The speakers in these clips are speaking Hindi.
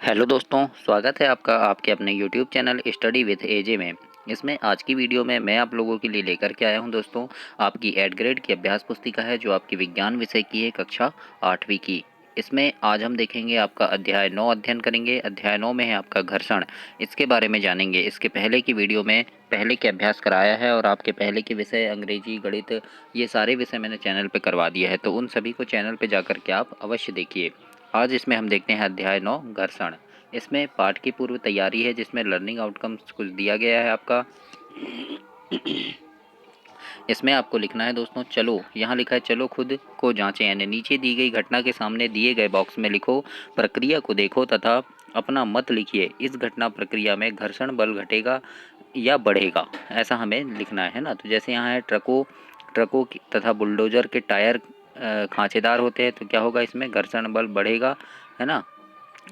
हेलो दोस्तों, स्वागत है आपका आपके अपने यूट्यूब चैनल स्टडी विद एजे में। इसमें आज की वीडियो में मैं आप लोगों के लिए लेकर के आया हूं दोस्तों, आपकी 8 ग्रेड की अभ्यास पुस्तिका है जो आपकी विज्ञान विषय की है, कक्षा 8वीं की। इसमें आज हम देखेंगे आपका अध्याय 9 अध्ययन करेंगे। अध्याय 9 में है आपका घर्षण, इसके बारे में जानेंगे। इसके पहले की वीडियो में पहले के अभ्यास कराया है और आपके पहले के विषय अंग्रेजी, गणित, ये सारे विषय मैंने चैनल पर करवा दिया है, तो उन सभी को चैनल पर जाकर के आप अवश्य देखिए। आज इसमें हम देखते हैं अध्याय 9 घर्षण। इसमें पाठ की पूर्व तैयारी है जिसमें लर्निंग आउटकम्स कुछ दिया गया है आपका। इसमें आपको लिखना है दोस्तों चलो, यहाँ लिखा है चलो खुद को जांचें, यानी नीचे दी गई घटना के सामने दिए गए बॉक्स में लिखो, प्रक्रिया को देखो तथा अपना मत लिखिए। इस घटना प्रक्रिया में घर्षण बल घटेगा या बढ़ेगा, ऐसा हमें लिखना है ना। तो जैसे यहाँ है ट्रकों तथा बुलडोजर के टायर खांचेदार होते हैं, तो क्या होगा, इसमें घर्षण बल बढ़ेगा, है ना।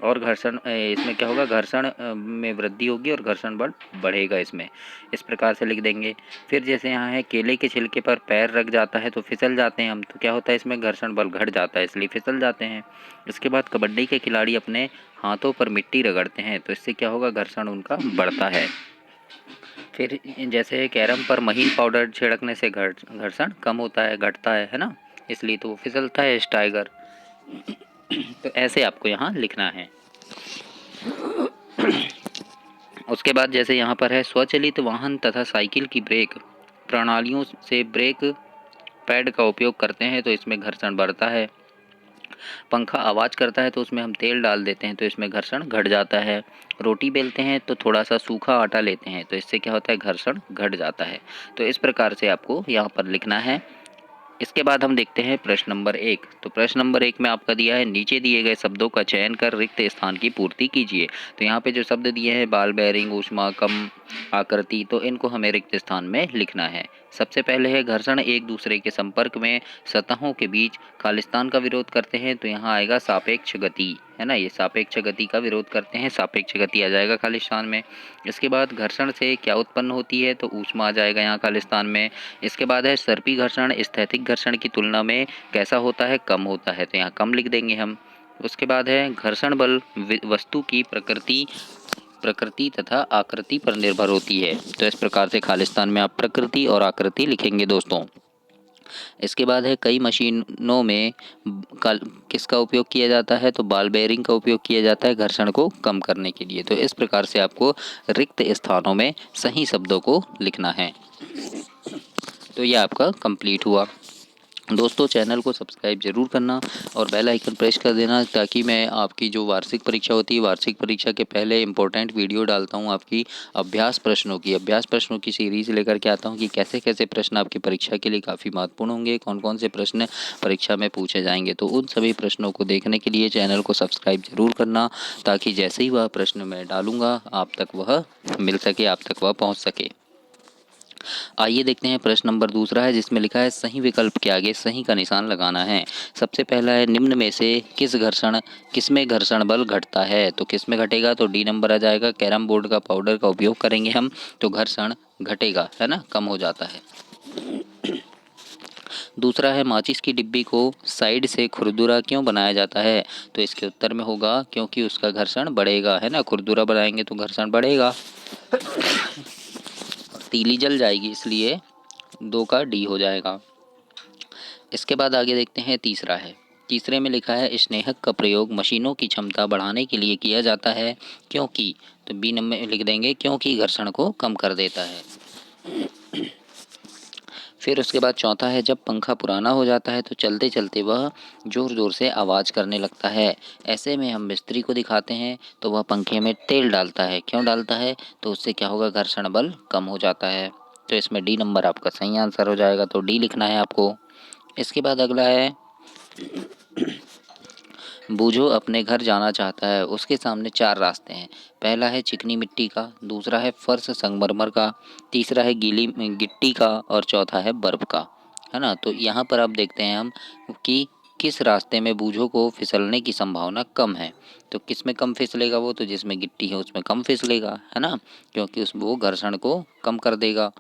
और घर्षण इसमें क्या होगा, घर्षण में वृद्धि होगी और घर्षण बल बढ़ेगा इसमें। इस प्रकार से लिख देंगे। फिर जैसे यहाँ है केले के छिलके पर पैर रख जाता है तो फिसल जाते हैं हम, तो क्या होता है, इसमें घर्षण बल घट जाता है, इसलिए फिसल जाते हैं। इसके बाद कबड्डी के खिलाड़ी अपने हाथों पर मिट्टी रगड़ते हैं, तो इससे क्या होगा, घर्षण उनका बढ़ता है। फिर जैसे कैरम पर महीन पाउडर छिड़कने से घर्षण कम होता है, घटता है ना, इसलिए तो वो फिसलता है इस टाइगर। तो ऐसे आपको यहाँ लिखना है। उसके बाद जैसे यहाँ पर है स्वचालित वाहन तथा साइकिल की ब्रेक प्रणालियों से ब्रेक पैड का उपयोग करते हैं, तो इसमें घर्षण बढ़ता है। पंखा आवाज़ करता है तो उसमें हम तेल डाल देते हैं, तो इसमें घर्षण घट जाता है। रोटी बेलते हैं तो थोड़ा सा सूखा आटा लेते हैं, तो इससे क्या होता है, घर्षण घट जाता है। तो इस प्रकार से आपको यहाँ पर लिखना है। इसके बाद हम देखते हैं प्रश्न नंबर 1। तो प्रश्न नंबर 1 में आपका दिया है नीचे दिए गए शब्दों का चयन कर रिक्त स्थान की पूर्ति कीजिए। तो यहाँ पे जो शब्द दिए हैं बाल बेरिंग, ऊष्मा, कम, आकृति, तो इनको हमें रिक्त स्थान में लिखना है। सबसे पहले है घर्षण एक दूसरे के संपर्क में सतहों के बीच खालिस्तान का विरोध करते हैं, तो यहाँ आएगा सापेक्ष गति, है ना। ये सापेक्ष गति का विरोध करते हैं, सापेक्ष गति आ जाएगा खालिस्तान में। इसके बाद घर्षण से क्या उत्पन्न होती है, तो ऊष्मा आ जाएगा यहाँ खालिस्तान में। इसके बाद है सर्पी घर्षण स्थैतिक घर्षण की तुलना में कैसा होता है, कम होता है, तो यहाँ कम लिख देंगे हम। उसके बाद है घर्षण बल वस्तु की प्रकृति तथा आकृति पर निर्भर होती है, तो इस प्रकार से खालिस्तान में आप प्रकृति और आकृति लिखेंगे दोस्तों। इसके बाद है कई मशीनों में किसका उपयोग किया जाता है, तो बॉल बेयरिंग का उपयोग किया जाता है घर्षण को कम करने के लिए। तो इस प्रकार से आपको रिक्त स्थानों में सही शब्दों को लिखना है। तो ये आपका कंप्लीट हुआ दोस्तों। चैनल को सब्सक्राइब जरूर करना और बेल आइकन प्रेस कर देना, ताकि मैं आपकी जो वार्षिक परीक्षा होती है, वार्षिक परीक्षा के पहले इंपॉर्टेंट वीडियो डालता हूं आपकी अभ्यास प्रश्नों की सीरीज़ लेकर के आता हूं कि कैसे कैसे प्रश्न आपकी परीक्षा के लिए काफ़ी महत्वपूर्ण होंगे, कौन कौन से प्रश्न परीक्षा में पूछे जाएंगे। तो उन सभी प्रश्नों को देखने के लिए चैनल को सब्सक्राइब जरूर करना, ताकि जैसे ही वह प्रश्न मैं डालूँगा आप तक वह मिल सके, आप तक वह पहुँच सके। आइए देखते हैं प्रश्न नंबर 2 है, जिसमें लिखा है सही विकल्प के आगे सही का निशान लगाना है। सबसे पहला है निम्न में से किसमें घर्षण बल घटता है, तो किसमें घटेगा, तो डी नंबर आ जाएगा। कैरम बोर्ड का पाउडर का उपयोग करेंगे हम तो घर्षण घटेगा, है ना, कम हो जाता है। दूसरा है माचिस की डिब्बी को साइड से खुरदुरा क्यों बनाया जाता है, तो इसके उत्तर में होगा क्योंकि उसका घर्षण बढ़ेगा, है ना, खुरदुरा बनाएंगे तो घर्षण बढ़ेगा। तीली जल जाएगी, इसलिए 2 का डी हो जाएगा। इसके बाद आगे देखते हैं तीसरे में लिखा है स्नेहक का प्रयोग मशीनों की क्षमता बढ़ाने के लिए किया जाता है क्योंकि, तो बी नंबर में लिख देंगे क्योंकि घर्षण को कम कर देता है। फिर उसके बाद चौथा है जब पंखा पुराना हो जाता है तो चलते चलते वह ज़ोर ज़ोर से आवाज़ करने लगता है। ऐसे में हम मिस्त्री को दिखाते हैं तो वह पंखे में तेल डालता है, क्यों डालता है, तो उससे क्या होगा, घर्षण बल कम हो जाता है। तो इसमें डी नंबर आपका सही आंसर हो जाएगा, तो डी लिखना है आपको। इसके बाद अगला है बूझो अपने घर जाना चाहता है, उसके सामने 4 रास्ते हैं। पहला है चिकनी मिट्टी का, दूसरा है फर्श संगमरमर का, तीसरा है गीली गिट्टी का और चौथा है बर्फ का, है ना। तो यहाँ पर आप देखते हैं हम कि किस रास्ते में बूझो को फिसलने की संभावना कम है। तो किस में कम फिसलेगा वो, तो जिसमें गिट्टी है उसमें कम फिसलेगा, है ना, क्योंकि वो घर्षण को कम कर देगा।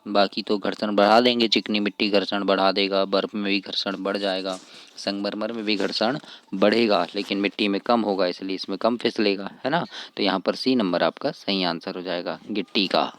बाकी तो घर्षण बढ़ा देंगे, चिकनी मिट्टी घर्षण बढ़ा देगा, बर्फ़ में भी घर्षण बढ़ जाएगा, संगमरमर में भी घर्षण बढ़ेगा, लेकिन मिट्टी में कम होगा, इसलिए इसमें कम फिसलेगा, है ना। तो यहाँ पर सी नंबर आपका सही आंसर हो जाएगा, गिट्टी का।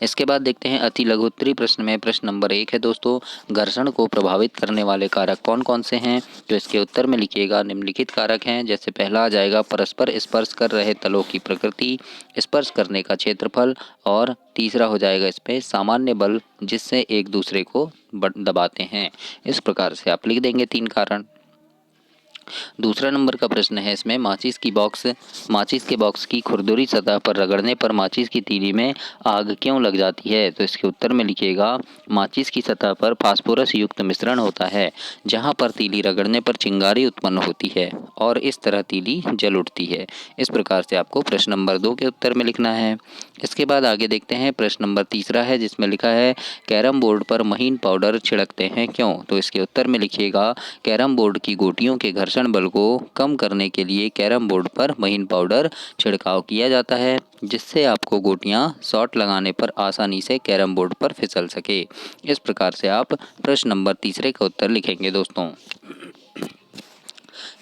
इसके बाद देखते हैं अति लघु उत्तरीय प्रश्न में प्रश्न नंबर 1 है दोस्तों, घर्षण को प्रभावित करने वाले कारक कौन कौन से हैं। तो इसके उत्तर में लिखिएगा निम्नलिखित कारक हैं। जैसे पहला आ जाएगा परस्पर स्पर्श कर रहे तलों की प्रकृति, स्पर्श करने का क्षेत्रफल, और तीसरा हो जाएगा इसमें सामान्य बल जिससे एक दूसरे को दबाते हैं। इस प्रकार से आप लिख देंगे 3 कारण। दूसरा नंबर का प्रश्न है इसमें, माचिस के बॉक्स की खुरदुरी सतह पर रगड़ने पर माचिस की तीली में आग क्यों लग जाती है। तो इसके उत्तर में लिखिएगा माचिस की सतह पर फास्फोरस युक्त मिश्रण होता है, जहां पर तीली रगड़ने पर चिंगारी उत्पन्न होती है और इस तरह तीली जल उठती है। इस प्रकार से आपको प्रश्न नंबर 2 के उत्तर में लिखना है। इसके बाद आगे देखते हैं प्रश्न नंबर तीसरा है, जिसमें लिखा है कैरम बोर्ड पर महीन पाउडर छिड़कते हैं क्यों। तो इसके उत्तर में लिखिएगा कैरम बोर्ड की गोटियों के घर्षण बल को कम करने के लिए कैरम बोर्ड पर महीन पाउडर छिड़काव किया जाता है, जिससे आपको गोटियां शॉट लगाने पर आसानी से कैरम बोर्ड पर फिसल सके। इस प्रकार से आप प्रश्न नंबर तीसरे का उत्तर लिखेंगे दोस्तों।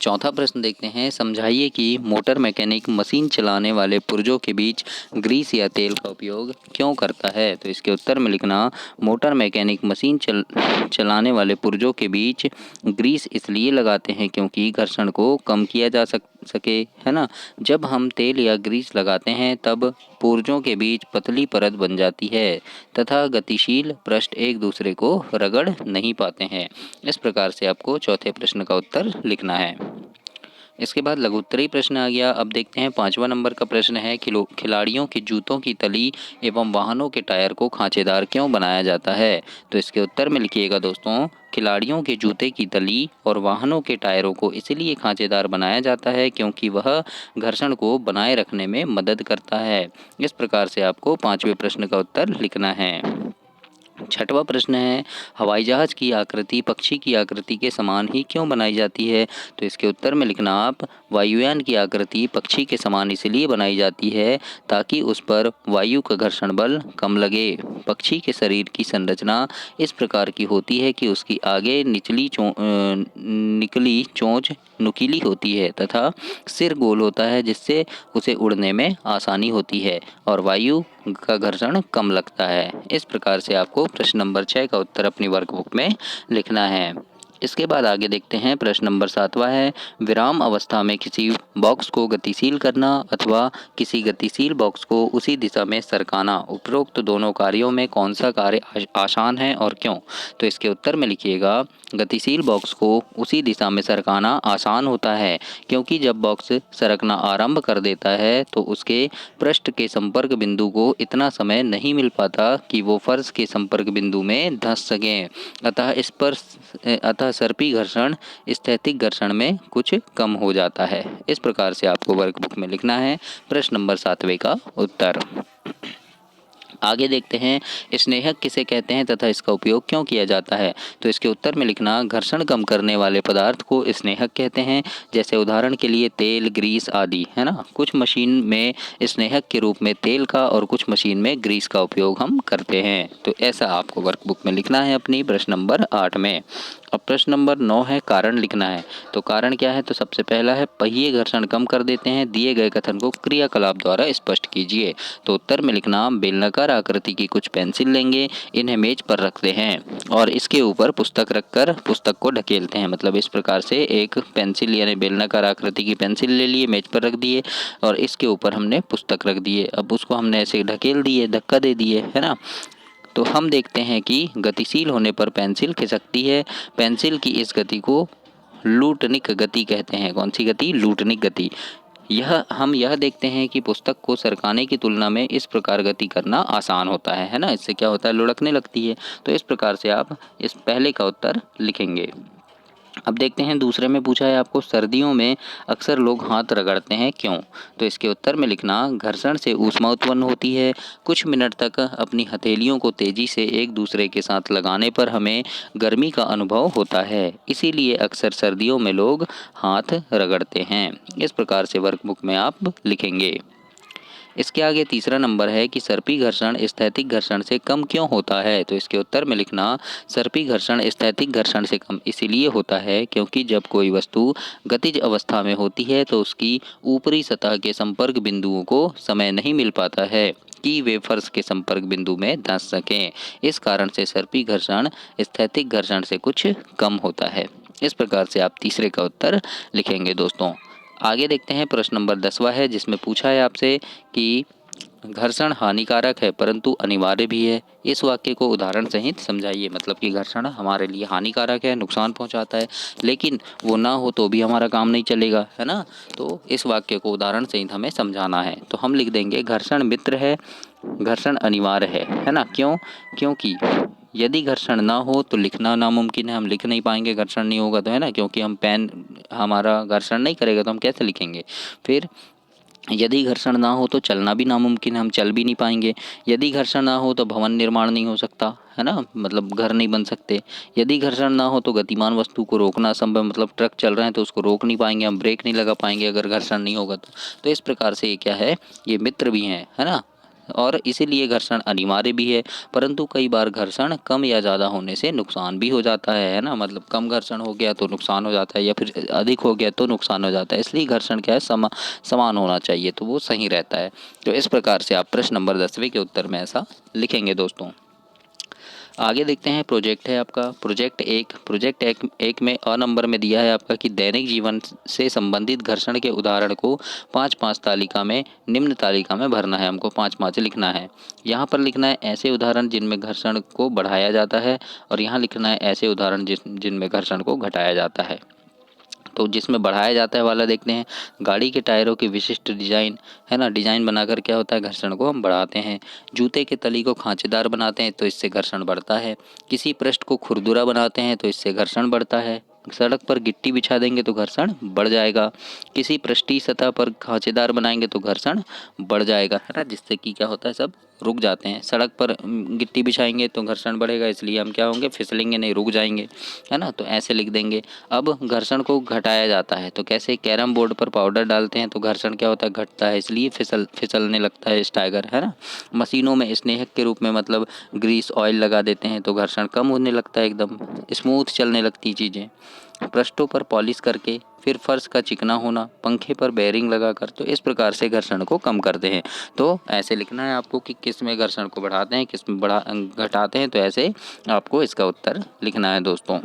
चौथा प्रश्न देखते हैं, समझाइए कि मोटर मैकेनिक मशीन चलाने वाले पुर्जों के बीच ग्रीस या तेल का उपयोग क्यों करता है। तो इसके उत्तर में लिखना मोटर मैकेनिक मशीन चलाने वाले पुर्जों के बीच ग्रीस इसलिए लगाते हैं क्योंकि घर्षण को कम किया जा सके, है ना। जब हम तेल या ग्रीस लगाते हैं तब पुर्जों के बीच पतली परत बन जाती है तथा गतिशील पृष्ठ एक दूसरे को रगड़ नहीं पाते हैं। इस प्रकार से आपको चौथे प्रश्न का उत्तर लिखना है। इसके बाद लघु उत्तरीय प्रश्न आ गया। अब देखते हैं 5वां नंबर का प्रश्न है, खिलाड़ियों के जूतों की तली एवं वाहनों के टायर को खांचेदार क्यों बनाया जाता है। तो इसके उत्तर में लिखिएगा दोस्तों, खिलाड़ियों के जूते की तली और वाहनों के टायरों को इसलिए खांचेदार बनाया जाता है क्योंकि वह घर्षण को बनाए रखने में मदद करता है। इस प्रकार से आपको 5वें प्रश्न का उत्तर लिखना है। छठवां प्रश्न है, हवाई जहाज की आकृति पक्षी की आकृति के समान ही क्यों बनाई जाती है। तो इसके उत्तर में लिखना आप, वायुयान की आकृति पक्षी के समान इसलिए बनाई जाती है ताकि उस पर वायु का घर्षण बल कम लगे। पक्षी के शरीर की संरचना इस प्रकार की होती है कि उसकी आगे निकली चोंच नुकीली होती है तथा सिर गोल होता है, जिससे उसे उड़ने में आसानी होती है और वायु का घर्षण कम लगता है। इस प्रकार से आपको प्रश्न नंबर 6 का उत्तर अपनी वर्कबुक में लिखना है। इसके बाद आगे देखते हैं प्रश्न नंबर 7वां है, विराम अवस्था में किसी बॉक्स को गतिशील करना अथवा किसी गतिशील बॉक्स को उसी दिशा में सरकाना, उपरोक्त दोनों कार्यों में कौन सा कार्य आसान है और क्यों। तो इसके उत्तर में लिखिएगा, गतिशील बॉक्स को उसी दिशा में सरकाना आसान होता है क्योंकि जब बॉक्स सरकना आरंभ कर देता है तो उसके पृष्ठ के संपर्क बिंदु को इतना समय नहीं मिल पाता कि वो फर्श के संपर्क बिंदु में धंस सकें। अतः सर्पी घर्षण स्थैतिक घर्षण में कुछ कम हो जाता है। इस प्रकार से आपको वर्कबुक में लिखना है प्रश्न नंबर 7वें का उत्तर। आगे देखते हैं, स्नेहक किसे कहते हैं तथा इसका उपयोग क्यों किया जाता है। तो इसके उत्तर में लिखना, घर्षण कम करने वाले पदार्थ को स्नेहक कहते हैं। जैसे उदाहरण के लिए तेल, ग्रीस आदि, है ना। कुछ मशीन में स्नेहक के रूप में तेल का और कुछ मशीन में ग्रीस का उपयोग हम करते हैं। तो ऐसा आपको वर्कबुक में लिखना है अपनी प्रश्न नंबर 8 में। अब प्रश्न नंबर 9 है, कारण लिखना है। तो कारण क्या है, तो सबसे पहला है, पहिए घर्षण कम कर देते हैं। दिए गए कथन को क्रियाकलाप द्वारा स्पष्ट कीजिए। तो उत्तर में लिखना, बेलनाकार आकृति की कुछ पेंसिल लेंगे, इन्हें मेज पर रखते हैं और इसके ऊपर पुस्तक रखकर पुस्तक को ढकेलते हैं। मतलब इस प्रकार से एक पेंसिल यानी बेलनाकार आकृति की पेंसिल ले लिए, मेज पर रख दिए और इसके ऊपर हमने पुस्तक रख दिए। अब उसको हमने ऐसे ढकेल दिए, धक्का दे दिए, है ना। तो हम देखते हैं कि गतिशील होने पर पेंसिल खिसकती है। पेंसिल की इस गति को लूटनिक गति कहते हैं। कौन सी गति? लूटनिक गति। हम यह देखते हैं कि पुस्तक को सरकाने की तुलना में इस प्रकार गति करना आसान होता है ना। इससे क्या होता है, लुढ़कने लगती है। तो इस प्रकार से आप इस पहले का उत्तर लिखेंगे। अब देखते हैं दूसरे में पूछा है आपको, सर्दियों में अक्सर लोग हाथ रगड़ते हैं क्यों। तो इसके उत्तर में लिखना, घर्षण से ऊष्मा उत्पन्न होती है। कुछ मिनट तक अपनी हथेलियों को तेजी से एक दूसरे के साथ लगाने पर हमें गर्मी का अनुभव होता है, इसीलिए अक्सर सर्दियों में लोग हाथ रगड़ते हैं। इस प्रकार से वर्कबुक में आप लिखेंगे। इसके आगे तीसरा नंबर है कि सर्पी घर्षण स्थैतिक घर्षण से कम क्यों होता है। तो इसके उत्तर में लिखना सर्पी घर्षण स्थैतिक घर्षण से कम इसीलिए होता है क्योंकि जब कोई वस्तु गतिज अवस्था में होती है तो उसकी ऊपरी सतह के संपर्क बिंदुओं को समय नहीं मिल पाता है कि वे फर्श के संपर्क बिंदु में धंस सकें। इस कारण से सर्पी घर्षण स्थैतिक घर्षण से कुछ कम होता है। इस प्रकार से आप तीसरे का उत्तर लिखेंगे दोस्तों। आगे देखते हैं प्रश्न नंबर 10वां है जिसमें पूछा है आपसे कि घर्षण हानिकारक है परंतु अनिवार्य भी है। इस वाक्य को उदाहरण सहित समझाइए। मतलब कि घर्षण हमारे लिए हानिकारक है, नुकसान पहुंचाता है, लेकिन वो ना हो तो भी हमारा काम नहीं चलेगा, है ना। तो इस वाक्य को उदाहरण सहित हमें समझाना है। तो हम लिख देंगे घर्षण मित्र है, घर्षण अनिवार्य है ना। क्यों? क्योंकि यदि घर्षण ना हो तो लिखना नामुमकिन है, हम लिख नहीं पाएंगे घर्षण नहीं होगा तो, है ना। क्योंकि हम पेन हमारा घर्षण नहीं करेगा तो हम कैसे लिखेंगे। फिर यदि घर्षण ना हो तो चलना भी नामुमकिन है, हम चल भी नहीं पाएंगे। यदि घर्षण ना हो तो भवन निर्माण नहीं हो सकता, है ना, मतलब घर नहीं बन सकते। यदि घर्षण ना हो तो गतिमान वस्तु को रोकना असंभव, मतलब ट्रक चल रहे हैं तो उसको रोक नहीं पाएंगे, हम ब्रेक नहीं लगा पाएंगे अगर घर्षण नहीं होगा तो इस प्रकार से ये क्या है, ये मित्र भी हैं, है ना। और इसीलिए घर्षण अनिवार्य भी है। परंतु कई बार घर्षण कम या ज़्यादा होने से नुकसान भी हो जाता है ना। मतलब कम घर्षण हो गया तो नुकसान हो जाता है, या फिर अधिक हो गया तो नुकसान हो जाता है। इसलिए घर्षण क्या है, समान होना चाहिए, तो वो सही रहता है। तो इस प्रकार से आप प्रश्न नंबर 10वें के उत्तर में ऐसा लिखेंगे दोस्तों। आगे देखते हैं प्रोजेक्ट है आपका प्रोजेक्ट एक में अ नंबर में दिया है आपका कि दैनिक जीवन से संबंधित घर्षण के उदाहरण को 5-5 तालिका में निम्न तालिका में भरना है। हमको 5-5 लिखना है। यहाँ पर लिखना है ऐसे उदाहरण जिनमें घर्षण को बढ़ाया जाता है, और यहाँ लिखना है ऐसे उदाहरण जिनमें घर्षण को घटाया जाता है। तो जिसमें बढ़ाया जाता है वाला देखते हैं। गाड़ी के टायरों की विशिष्ट डिजाइन, है ना, डिजाइन बनाकर क्या होता है, घर्षण को हम बढ़ाते हैं। जूते के तली को खांचेदार बनाते हैं तो इससे घर्षण बढ़ता है। किसी पृष्ठ को खुरदुरा बनाते हैं तो इससे घर्षण बढ़ता है। सड़क पर गिट्टी बिछा देंगे तो घर्षण बढ़ जाएगा। किसी पृष्ठीय सतह पर खांचेदार बनाएंगे तो घर्षण बढ़ जाएगा, है ना, जिससे कि क्या होता है, सब रुक जाते हैं। सड़क पर गिट्टी बिछाएंगे तो घर्षण बढ़ेगा, इसलिए हम क्या होंगे, फिसलेंगे नहीं, रुक जाएंगे, है ना। तो ऐसे लिख देंगे। अब घर्षण को घटाया जाता है तो कैसे, कैरम बोर्ड पर पाउडर डालते हैं तो घर्षण क्या होता है, घटता है, इसलिए फिसलने लगता है स्टाइगर, है ना। मशीनों में स्नेहक के रूप में मतलब ग्रीस ऑयल लगा देते हैं तो घर्षण कम होने लगता है, एकदम स्मूथ चलने लगती चीज़ें। पृष्ठों पर पॉलिश करके, फिर फर्श का चिकना होना, पंखे पर बेयरिंग लगाकर, तो इस प्रकार से घर्षण को कम करते हैं। तो ऐसे लिखना है आपको कि किस में घर्षण को बढ़ाते हैं, किस में घटाते हैं। तो ऐसे आपको इसका उत्तर लिखना है दोस्तों।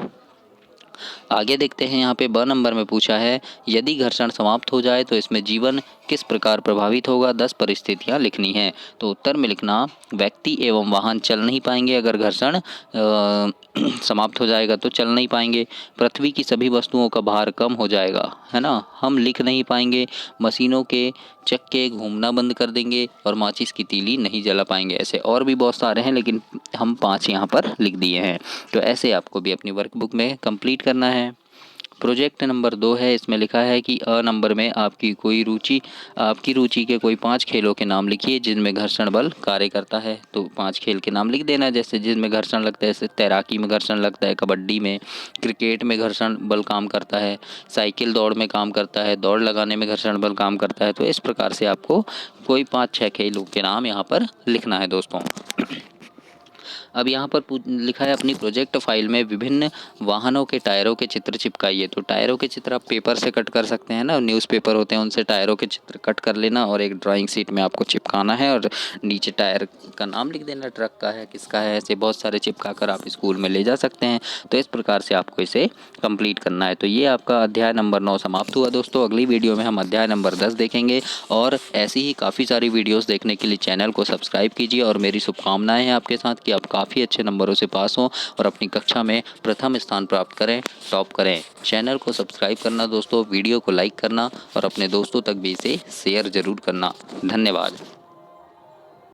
आगे देखते हैं। यहाँ पे ब नंबर में पूछा है यदि घर्षण समाप्त हो जाए तो इसमें जीवन किस प्रकार प्रभावित होगा, 10 परिस्थितियाँ लिखनी हैं। तो उत्तर में लिखना व्यक्ति एवं वाहन चल नहीं पाएंगे अगर घर्षण समाप्त हो जाएगा तो चल नहीं पाएंगे। पृथ्वी की सभी वस्तुओं का भार कम हो जाएगा, है ना। हम लिख नहीं पाएंगे। मशीनों के चक्के घूमना बंद कर देंगे और माचिस की तीली नहीं जला पाएंगे। ऐसे और भी बहुत सारे हैं लेकिन हम 5 यहाँ पर लिख दिए हैं। तो ऐसे आपको भी अपनी वर्कबुक में कंप्लीट करना है। प्रोजेक्ट नंबर 2 है, इसमें लिखा है कि अ नंबर में आपकी रुचि के कोई 5 खेलों के नाम लिखिए जिनमें घर्षण बल कार्य करता है। तो 5 खेल के नाम लिख देना, जैसे जिनमें घर्षण लगता है, जैसे तैराकी में घर्षण लगता है, कबड्डी में, क्रिकेट में घर्षण बल काम करता है, साइकिल दौड़ में काम करता है, दौड़ लगाने में घर्षण बल काम करता है। तो इस प्रकार से आपको कोई 5-6 खेलों के नाम यहाँ पर लिखना है दोस्तों। अब यहाँ पर लिखा है अपनी प्रोजेक्ट फाइल में विभिन्न वाहनों के टायरों के चित्र चिपकाइए। तो टायरों के चित्र आप पेपर से कट कर सकते हैं ना, न्यूज़पेपर होते हैं उनसे टायरों के चित्र कट कर लेना और एक ड्राइंग शीट में आपको चिपकाना है और नीचे टायर का नाम लिख देना, ट्रक का है, किसका है। ऐसे बहुत सारे चिपका कर आप स्कूल में ले जा सकते हैं। तो इस प्रकार से आपको इसे कंप्लीट करना है। तो ये आपका अध्याय नंबर 9 समाप्त हुआ दोस्तों। अगली वीडियो में हम अध्याय नंबर 10 देखेंगे और ऐसी ही काफ़ी सारी वीडियोस देखने के लिए चैनल को सब्सक्राइब कीजिए। और मेरी शुभकामनाएं हैं आपके साथ कि आप काफ़ी अच्छे नंबरों से पास हों और अपनी कक्षा में प्रथम स्थान प्राप्त करें, टॉप करें। चैनल को सब्सक्राइब करना दोस्तों, वीडियो को लाइक करना और अपने दोस्तों तक भी इसे शेयर ज़रूर करना। धन्यवाद।